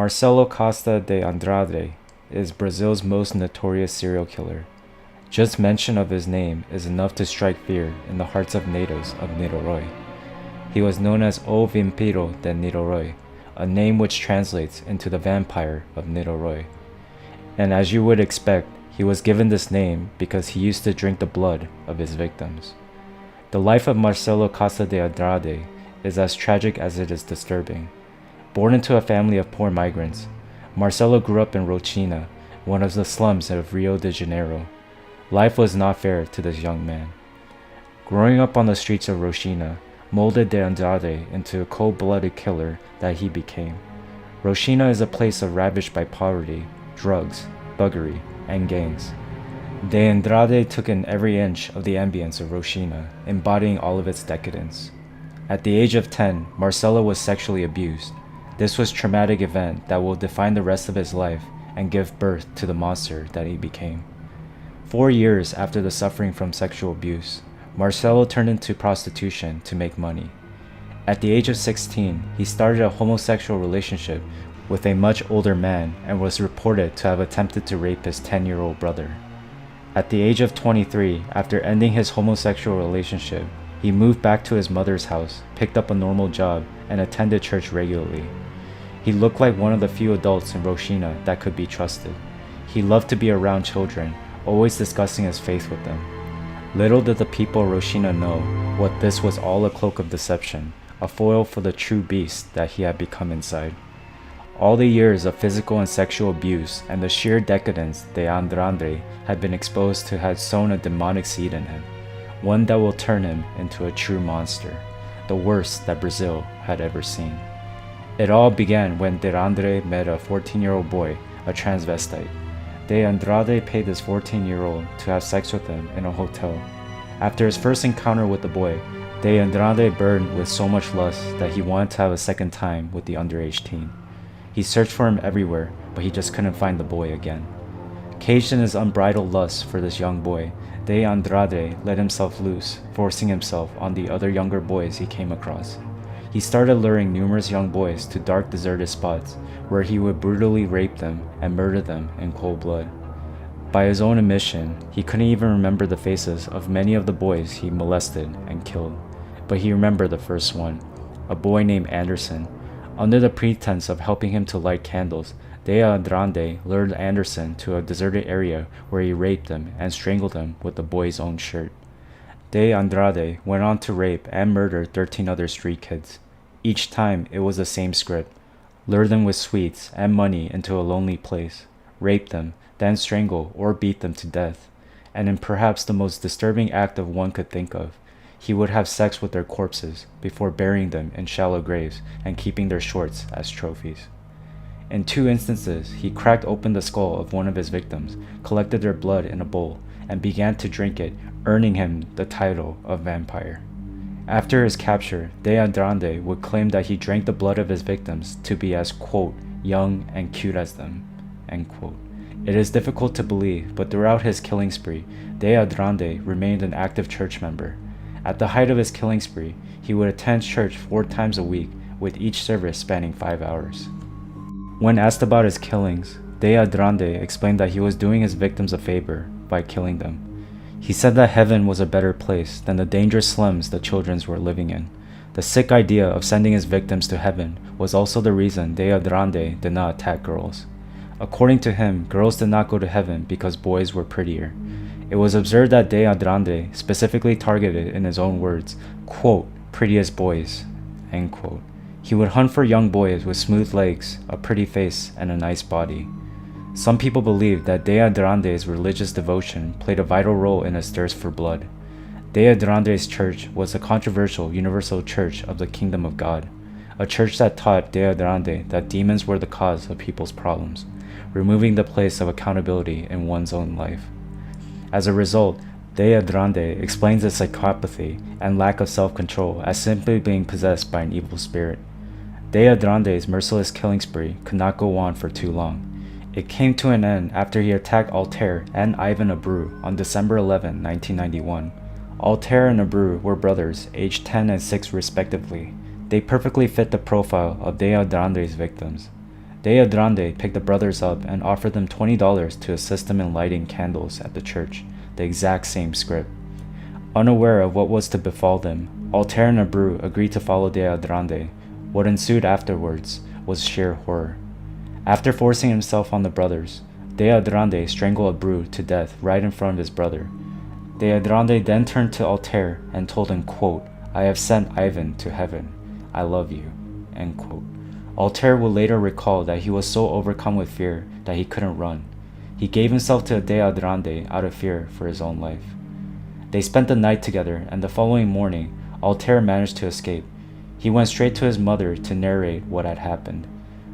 Marcelo Costa de Andrade is Brazil's most notorious serial killer. Just mention of his name is enough to strike fear in the hearts of natives of Niterói. He was known as O Vampiro de Niterói, a name which translates into the vampire of Niterói. And as you would expect, he was given this name because he used to drink the blood of his victims. The life of Marcelo Costa de Andrade is as tragic as it is disturbing. Born into a family of poor migrants, Marcelo grew up in Rochina, one of the slums of Rio de Janeiro. Life was not fair to this young man. Growing up on the streets of Rochina molded de Andrade into a cold-blooded killer that he became. Rochina is a place ravaged by poverty, drugs, buggery, and gangs. De Andrade took in every inch of the ambience of Rochina, embodying all of its decadence. At the age of 10, Marcelo was sexually abused. This was a traumatic event that will define the rest of his life and give birth to the monster that he became. 4 years after the suffering from sexual abuse, Marcelo turned into prostitution to make money. At the age of 16, he started a homosexual relationship with a much older man and was reported to have attempted to rape his 10-year-old brother. At the age of 23, after ending his homosexual relationship, he moved back to his mother's house, picked up a normal job, and attended church regularly. He looked like one of the few adults in Rochina that could be trusted. He loved to be around children, always discussing his faith with them. Little did the people of Rochina know what this was all a cloak of deception, a foil for the true beast that he had become inside. All the years of physical and sexual abuse and the sheer decadence de Andrade had been exposed to had sown a demonic seed in him, one that will turn him into a true monster, the worst that Brazil had ever seen. It all began when de Andrade met a 14-year-old boy, a transvestite. De Andrade paid this 14-year-old to have sex with him in a hotel. After his first encounter with the boy, de Andrade burned with so much lust that he wanted to have a second time with the underage teen. He searched for him everywhere, but he just couldn't find the boy again. Caged in his unbridled lust for this young boy, de Andrade let himself loose, forcing himself on the other younger boys he came across. He started luring numerous young boys to dark, deserted spots where he would brutally rape them and murder them in cold blood. By his own admission, he couldn't even remember the faces of many of the boys he molested and killed, but he remembered the first one, a boy named Anderson. Under the pretense of helping him to light candles, de Andrade lured Anderson to a deserted area where he raped him and strangled him with the boy's own shirt. De Andrade went on to rape and murder 13 other street kids. Each time it was the same script: lure them with sweets and money into a lonely place, rape them, then strangle or beat them to death, and in perhaps the most disturbing act of one could think of, he would have sex with their corpses before burying them in shallow graves and keeping their shorts as trophies. In 2 instances, he cracked open the skull of one of his victims, collected their blood in a bowl, and began to drink it, earning him the title of vampire. After his capture, de Andrade would claim that he drank the blood of his victims to be as, quote, young and cute as them, end quote. It is difficult to believe, but throughout his killing spree, de Andrade remained an active church member. At the height of his killing spree, he would attend church 4 times a week, with each service spanning 5 hours. When asked about his killings, de Andrade explained that he was doing his victims a favor by killing them. He said that heaven was a better place than the dangerous slums the children were living in. The sick idea of sending his victims to heaven was also the reason de Andrade did not attack girls. According to him, girls did not go to heaven because boys were prettier. It was observed that de Andrade specifically targeted, in his own words, quote, prettiest boys, end quote. He would hunt for young boys with smooth legs, a pretty face, and a nice body. Some people believe that de Andrade's religious devotion played a vital role in his thirst for blood. De Andrade's church was a controversial universal church of the kingdom of God, a church that taught de Andrade that demons were the cause of people's problems, removing the place of accountability in one's own life. As a result, de Andrade explains his psychopathy and lack of self-control as simply being possessed by an evil spirit. De Andrade's merciless killing spree could not go on for too long. It came to an end after he attacked Altair and Ivan Abreu on December 11, 1991. Altair and Abreu were brothers, aged 10 and 6 respectively. They perfectly fit the profile of de Andrade's victims. De Andrade picked the brothers up and offered them $20 to assist them in lighting candles at the church, the exact same script. Unaware of what was to befall them, Altair and Abreu agreed to follow De Andrade. What ensued afterwards was sheer horror. After forcing himself on the brothers, De Andrade strangled Abreu to death right in front of his brother. De Andrade then turned to Altair and told him, quote, "I have sent Ivan to heaven. I love you." End quote. Altair would later recall that he was so overcome with fear that he couldn't run. He gave himself to De Andrade out of fear for his own life. They spent the night together, and the following morning, Altair managed to escape. He went straight to his mother to narrate what had happened.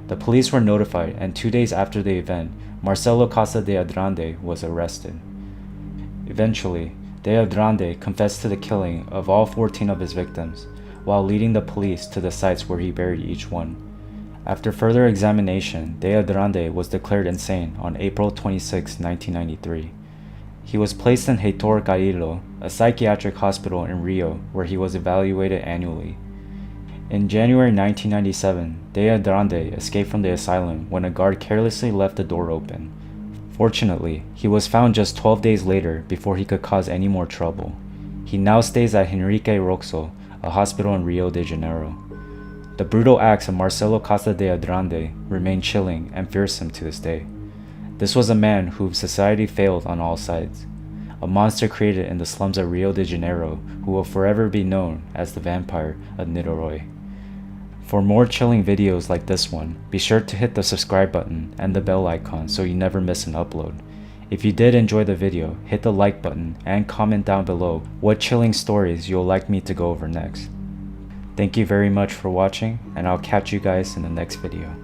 The police were notified, and 2 days after the event, Marcelo Costa de Andrade was arrested. Eventually, De Andrade confessed to the killing of all 14 of his victims, while leading the police to the sites where he buried each one. After further examination, De Andrade was declared insane on April 26, 1993. He was placed in Heitor Carillo, a psychiatric hospital in Rio, where he was evaluated annually. In January 1997, De Andrade escaped from the asylum when a guard carelessly left the door open. Fortunately, he was found just 12 days later before he could cause any more trouble. He now stays at Henrique Roxo, a hospital in Rio de Janeiro. The brutal acts of Marcelo Costa de Andrade remain chilling and fearsome to this day. This was a man whom society failed on all sides, a monster created in the slums of Rio de Janeiro who will forever be known as the Vampire of Niterói. For more chilling videos like this one, be sure to hit the subscribe button and the bell icon so you never miss an upload. If you did enjoy the video, hit the like button and comment down below what chilling stories you'll like me to go over next. Thank you very much for watching, and I'll catch you guys in the next video.